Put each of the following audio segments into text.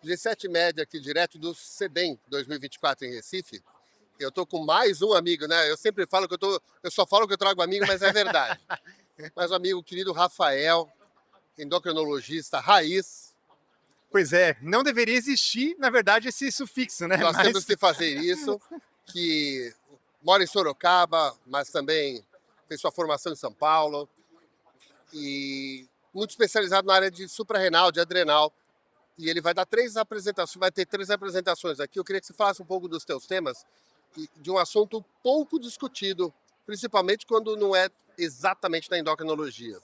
G7 Média aqui, direto do CEDEM 2024 em Recife. Eu tô com mais um amigo, né? Eu sempre falo que eu só falo que eu trago amigo, mas é verdade. Mais um amigo querido Rafael, endocrinologista raiz. Pois é, não deveria existir, na verdade, esse sufixo, né? Nós temos Mas que fazer isso, que mora em Sorocaba, mas também fez sua formação em São Paulo e muito especializado na área de suprarrenal, de adrenal. E ele vai dar três apresentações, vai ter três apresentações aqui. Eu queria que você falasse um pouco dos teus temas e de um assunto pouco discutido, principalmente quando não é exatamente na endocrinologia.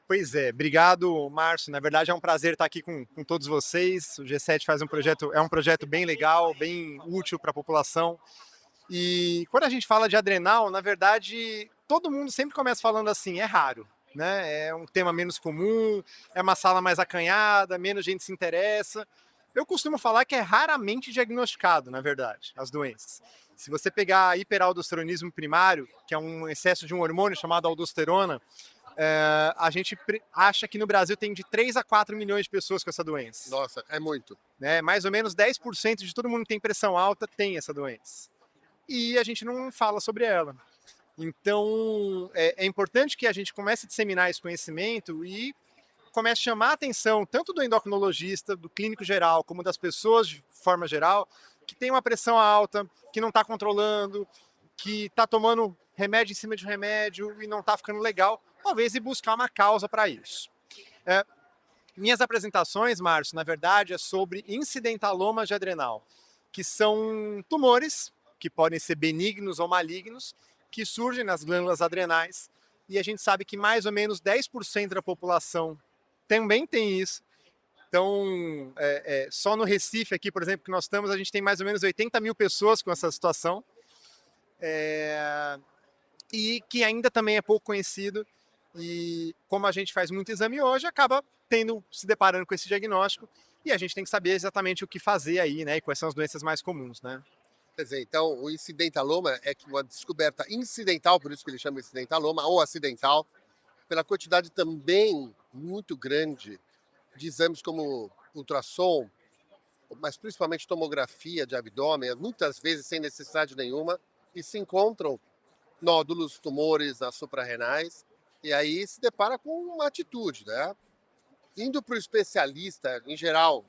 pois é, obrigado, Márcio. Na verdade, é um prazer estar aqui com todos vocês. O G7 faz é um projeto bem legal, bem útil para a população. E quando a gente fala de adrenal, na verdade, todo mundo sempre começa falando assim, é raro, né? É um tema menos comum, é uma sala mais acanhada, menos gente se interessa. Eu costumo falar que é raramente diagnosticado, na verdade, as doenças. Se você pegar hiperaldosteronismo primário, que é um excesso de um hormônio chamado aldosterona, a gente acha que no Brasil tem de 3 a 4 milhões de pessoas com essa doença. Nossa, é muito. Né? Mais ou menos 10% de todo mundo que tem pressão alta tem essa doença. E a gente não fala sobre ela. Então, é importante que a gente comece a disseminar esse conhecimento e comece a chamar a atenção tanto do endocrinologista, do clínico geral, como das pessoas de forma geral, que tem uma pressão alta, que não está controlando, que está tomando remédio em cima de remédio e não está ficando legal, talvez ir buscar uma causa para isso. Minhas apresentações, Márcio, na verdade, é sobre incidentalomas de adrenal, que são tumores que podem ser benignos ou malignos, que surgem nas glândulas adrenais, e a gente sabe que mais ou menos 10% da população também tem isso. Então, só no Recife aqui, por exemplo, que nós estamos, a gente tem mais ou menos 80 mil pessoas com essa situação, e que ainda também é pouco conhecido, e como a gente faz muito exame hoje, acaba se deparando com esse diagnóstico, e a gente tem que saber exatamente o que fazer aí, né, e quais são as doenças mais comuns, né? Quer dizer, então o incidentaloma é que uma descoberta incidental, por isso que ele chama incidentaloma, ou acidental, pela quantidade também muito grande de exames como ultrassom, mas principalmente tomografia de abdômen, muitas vezes sem necessidade nenhuma, e se encontram nódulos, tumores nas suprarrenais, e aí se depara com uma atitude, né? Indo para o especialista, em geral,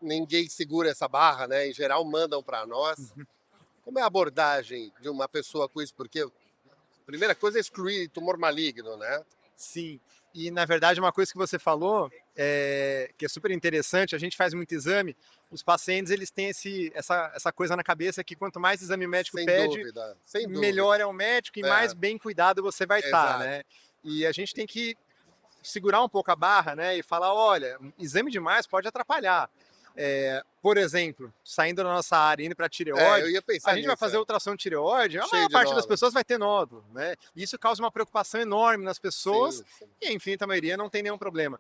ninguém segura essa barra, né? Em geral, mandam para nós. Como é a abordagem de uma pessoa com isso? Porque a primeira coisa é excluir tumor maligno, né? Sim, e na verdade uma coisa que você falou, que é super interessante, a gente faz muito exame, os pacientes eles têm essa coisa na cabeça que quanto mais exame médico Sem pede, dúvida, sem dúvida. melhor é o médico e mais É, bem cuidado você vai estar, exato. né? E a gente tem que segurar um pouco a barra, né? E falar, olha, exame demais pode atrapalhar. Por exemplo, saindo da nossa área, indo para Eu tireoide, ia a pensar gente vai nisso, fazer é. ultrassom de tireoide, a Cheio maior de parte das nódulos. pessoas vai ter nódulo, né? Isso causa uma preocupação enorme nas pessoas Sim, sim. e a infinita maioria não tem nenhum problema.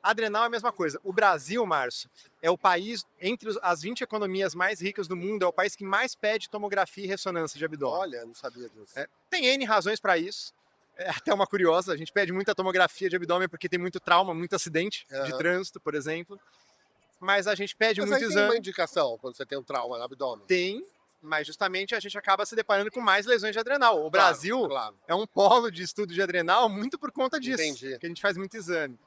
Adrenal é a mesma coisa. O Brasil, Márcio, é o país, entre as 20 economias mais ricas do mundo, é o país que mais pede tomografia e ressonância de abdômen. Olha, não sabia disso. Tem N razões para isso. É até uma curiosa, a gente pede muita tomografia de abdômen porque tem muito trauma, muito acidente de Aham. trânsito, por exemplo. Mas a gente pede Mas muito aí tem uma exame, indicação quando você tem um trauma no abdômen. tem, mas justamente a gente acaba se deparando com mais lesões de adrenal. O Claro, Brasil claro. é um polo de estudo de adrenal muito por conta disso, Entendi. que a gente faz muito exame.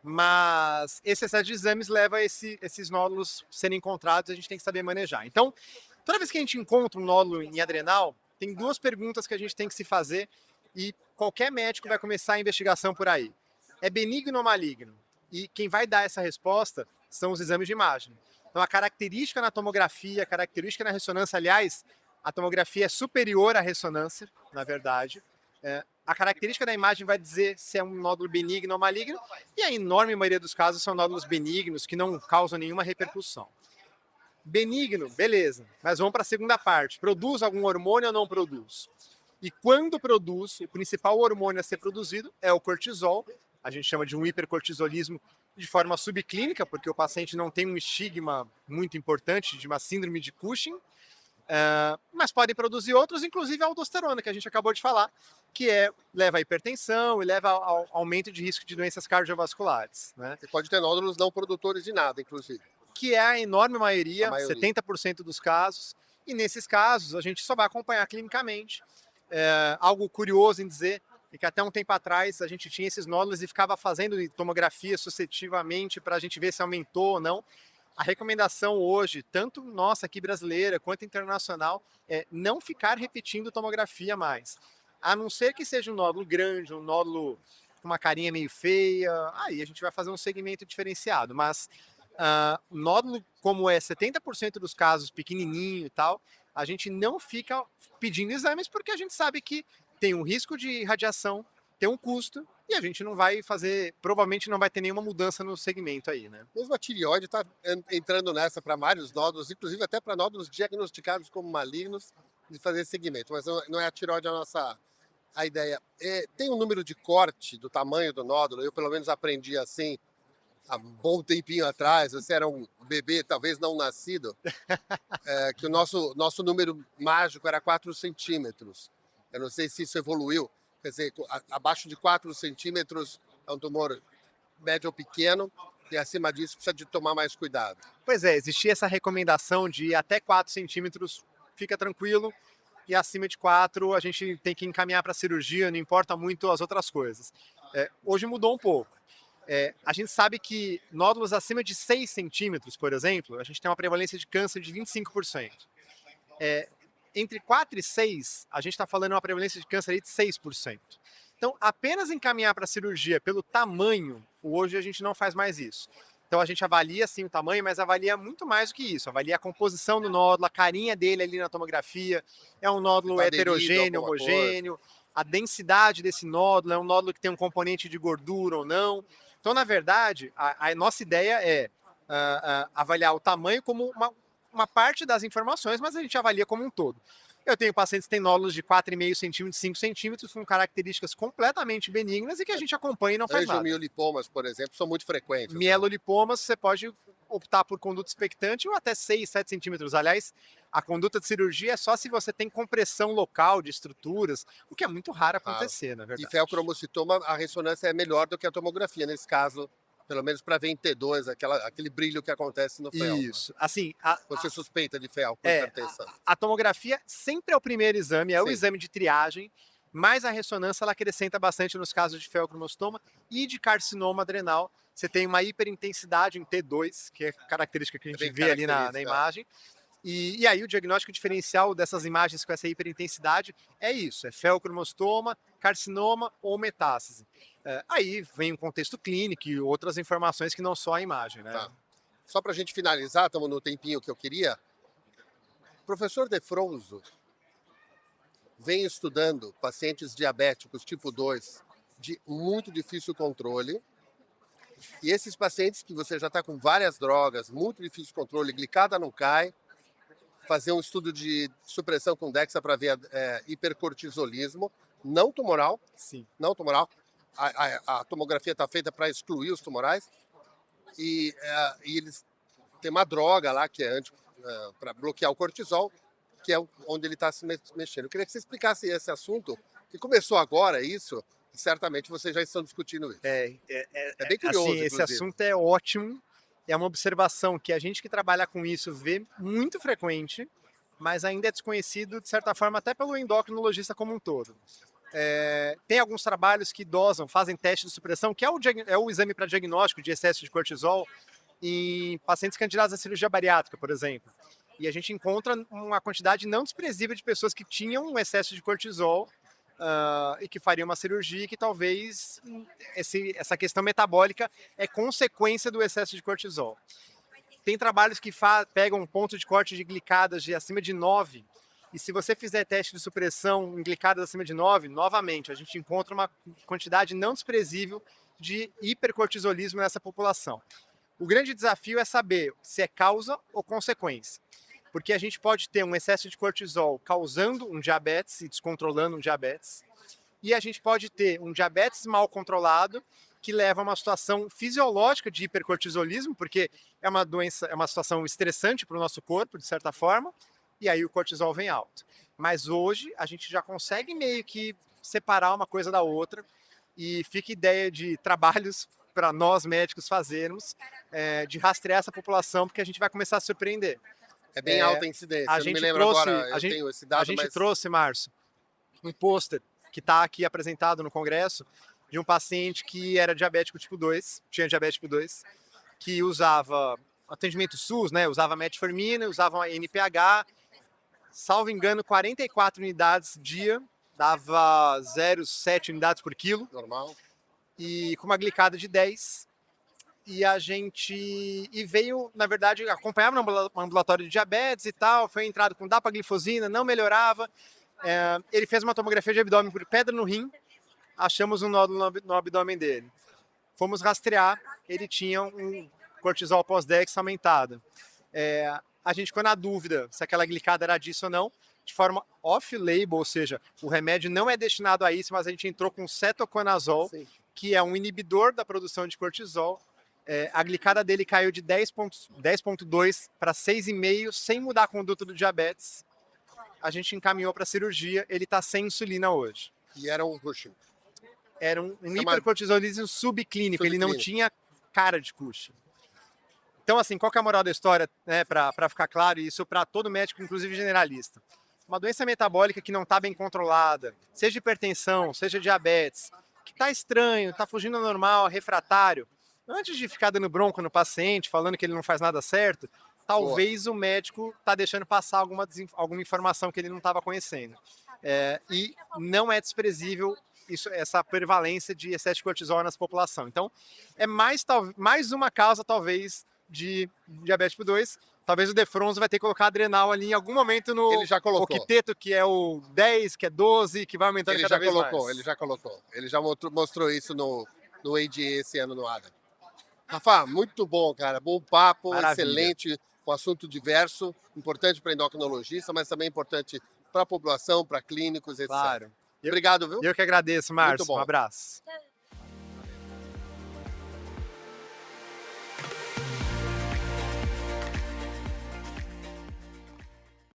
Mas esse excesso de exames leva a esses nódulos serem encontrados e a gente tem que saber manejar. Então, toda vez que a gente encontra um nódulo em adrenal, tem duas perguntas que a gente tem que se fazer e qualquer médico vai começar a investigação por aí. É benigno ou maligno? E quem vai dar essa resposta são os exames de imagem. Então, a característica na tomografia, a característica na ressonância, aliás, a tomografia é superior à ressonância, na verdade. A característica da imagem vai dizer se é um nódulo benigno ou maligno, e a enorme maioria dos casos são nódulos benignos que não causam nenhuma repercussão. Benigno, beleza, mas vamos para a segunda parte. Produz algum hormônio ou não produz? E quando produz, o principal hormônio a ser produzido é o cortisol. A gente chama de um hipercortisolismo de forma subclínica, porque o paciente não tem um estigma muito importante de uma síndrome de Cushing, mas podem produzir outros, inclusive a aldosterona, que a gente acabou de falar, que leva à hipertensão e leva ao aumento de risco de doenças cardiovasculares. Né? E pode ter nódulos não produtores de nada, inclusive. que é a enorme A maioria, maioria. 70% dos casos, e nesses casos a gente só vai acompanhar clinicamente. Algo curioso em dizer é que até um tempo atrás a gente tinha esses nódulos e ficava fazendo tomografia sucessivamente para a gente ver se aumentou ou não. A recomendação hoje, tanto nossa aqui brasileira quanto internacional, é não ficar repetindo tomografia mais. A não ser que seja um nódulo grande, um nódulo com uma carinha meio feia, aí a gente vai fazer um segmento diferenciado. Mas nódulo, como é 70% dos casos pequenininho e tal, a gente não fica pedindo exames porque a gente sabe que tem um risco de radiação, tem um custo, e a gente não vai fazer, provavelmente não vai ter nenhuma mudança no segmento aí, né? Mesmo a tireoide está entrando nessa para vários nódulos, inclusive até para nódulos diagnosticados como malignos, de fazer segmento. Mas não é a tireoide a ideia. Tem um número de corte do tamanho do nódulo, eu pelo menos aprendi assim há um bom tempinho atrás, você era um bebê, talvez não nascido, que o nosso número mágico era 4 centímetros. Eu não sei se isso evoluiu, quer dizer, abaixo de 4 centímetros é um tumor médio ou pequeno, e acima disso precisa de tomar mais cuidado. Pois é, existia essa recomendação de até 4 centímetros, fica tranquilo, e acima de 4 a gente tem que encaminhar para cirurgia, não importa muito as outras coisas. Hoje mudou um pouco. A gente sabe que nódulos acima de 6 centímetros, por exemplo, a gente tem uma prevalência de câncer de 25%. Entre 4 e 6, a gente está falando de uma prevalência de câncer aí de 6%. Então, apenas encaminhar para cirurgia pelo tamanho, hoje a gente não faz mais isso. Então, a gente avalia sim o tamanho, mas avalia muito mais do que isso. Avalia a composição do nódulo, a carinha dele ali na tomografia. É um nódulo Tá aderido a heterogêneo, alguma coisa. homogêneo. A densidade desse nódulo é um nódulo que tem um componente de gordura ou não. Então, na verdade, a nossa ideia é avaliar o tamanho como uma parte das informações, mas a gente avalia como um todo. Eu tenho pacientes que têm nódulos de 4,5 centímetros, 5 centímetros, com características completamente benignas e que a gente acompanha e não faz nada. Angiomiolipomas, por exemplo, são muito frequentes. Mielolipomas, você pode optar por conduta expectante ou até 6, 7 centímetros. Aliás, a conduta de cirurgia é só se você tem compressão local de estruturas, o que é muito raro acontecer, na E verdade. feocromocitoma, a ressonância é melhor do que a tomografia, nesse caso, pelo menos para ver em T2, aquele brilho que acontece no fel. Isso. Assim, Você suspeita de fel com É, hipertensão. a tomografia sempre é o primeiro exame, é o Sim. exame de triagem, mas a ressonância ela acrescenta bastante nos casos de feocromostoma e de carcinoma adrenal. Você tem uma hiperintensidade em T2, que é característica que a gente bem vê ali na característica. imagem. E aí o diagnóstico diferencial dessas imagens com essa hiperintensidade é isso, é feocromostoma, carcinoma ou metástase. Aí vem um contexto clínico e outras informações que não só a imagem, né? Tá. Só para a gente finalizar, estamos no tempinho que eu queria. O professor De Fronzo vem estudando pacientes diabéticos tipo 2 de muito difícil controle. E esses pacientes que você já está com várias drogas, muito difícil controle, glicada não cai, fazer um estudo de supressão com Dexa para ver hipercortisolismo, não tumoral, Sim. não tumoral. A tomografia está feita para excluir os tumorais. E eles têm uma droga lá que é para bloquear o cortisol, que é onde ele está se mexendo. Eu queria que você explicasse esse assunto, que começou agora isso, e certamente vocês já estão discutindo isso. É bem curioso, assim, esse inclusive. assunto é ótimo, é uma observação que a gente que trabalha com isso vê muito frequente, mas ainda é desconhecido, de certa forma, até pelo endocrinologista como um todo. Tem alguns trabalhos que dosam, fazem teste de supressão, que é o exame para diagnóstico de excesso de cortisol em pacientes candidatos à cirurgia bariátrica, por exemplo. E a gente encontra uma quantidade não desprezível de pessoas que tinham um excesso de cortisol e que fariam uma cirurgia e que talvez essa questão metabólica é consequência do excesso de cortisol. Tem trabalhos que pegam um ponto de corte de glicadas de acima de 9, e se você fizer teste de supressão em glicadas acima de 9, novamente, a gente encontra uma quantidade não desprezível de hipercortisolismo nessa população. O grande desafio é saber se é causa ou consequência. Porque a gente pode ter um excesso de cortisol causando um diabetes e descontrolando um diabetes, e a gente pode ter um diabetes mal controlado que leva a uma situação fisiológica de hipercortisolismo, porque é uma doença, é uma situação estressante para o nosso corpo, de certa forma, e aí o cortisol vem alto. Mas hoje a gente já consegue meio que separar uma coisa da outra, e fica ideia de trabalhos para nós médicos fazermos, de rastrear essa população, porque a gente vai começar a surpreender. É bem alta a incidência. A Eu não me gente lembro trouxe, agora, eu tenho esse dado, a gente mas trouxe, Márcio, um pôster que está aqui apresentado no congresso de um paciente que era diabético tipo 2, tinha diabetes tipo 2, que usava atendimento SUS, né? Usava metformina, usava NPH, salvo engano, 44 unidades dia, dava 0,7 unidades por quilo, normal. e com uma glicada de 10. E veio, na verdade, acompanhava no ambulatório de diabetes e tal, foi entrado com dapaglifosina, não melhorava. Ele fez uma tomografia de abdômen por pedra no rim, achamos um nódulo no abdômen dele. Fomos rastrear, ele tinha um cortisol pós-dex aumentado. A gente ficou na dúvida se aquela glicada era disso ou não, de forma off-label, ou seja, o remédio não é destinado a isso, mas a gente entrou com cetoconazol, Sim. que é um inibidor da produção de cortisol. A glicada dele caiu de 10,2 para 6,5, sem mudar a conduta do diabetes. A gente encaminhou para cirurgia, ele está sem insulina hoje. E era um Cushing. Era um hipercortisolismo subclínico, ele não tinha cara de Cushing. Então, assim, qual que é a moral da história, né, para ficar claro, e isso para todo médico, inclusive generalista? Uma doença metabólica que não está bem controlada, seja hipertensão, seja diabetes, que está estranho, está fugindo ao normal, refratário, antes de ficar dando bronca no paciente, falando que ele não faz nada certo, talvez o médico está deixando passar alguma informação que ele não estava conhecendo. E não é desprezível essa prevalência de excesso de cortisol nessa população. Então, é mais uma causa, talvez, de diabetes tipo 2. Talvez o Defronzo vai ter que colocar adrenal ali em algum momento no Ele já colocou. octeto, que é o 10, que é 12, que vai aumentando cada vez mais. Ele já colocou. Ele já mostrou isso no ADA esse ano no ADA. Rafa, muito bom, cara. Bom papo, Maravilha. excelente, um assunto diverso, importante para endocrinologista, mas também importante para a população, para clínicos, etc. Claro. Obrigado, viu? Eu que agradeço, Márcio. Muito bom. Um abraço.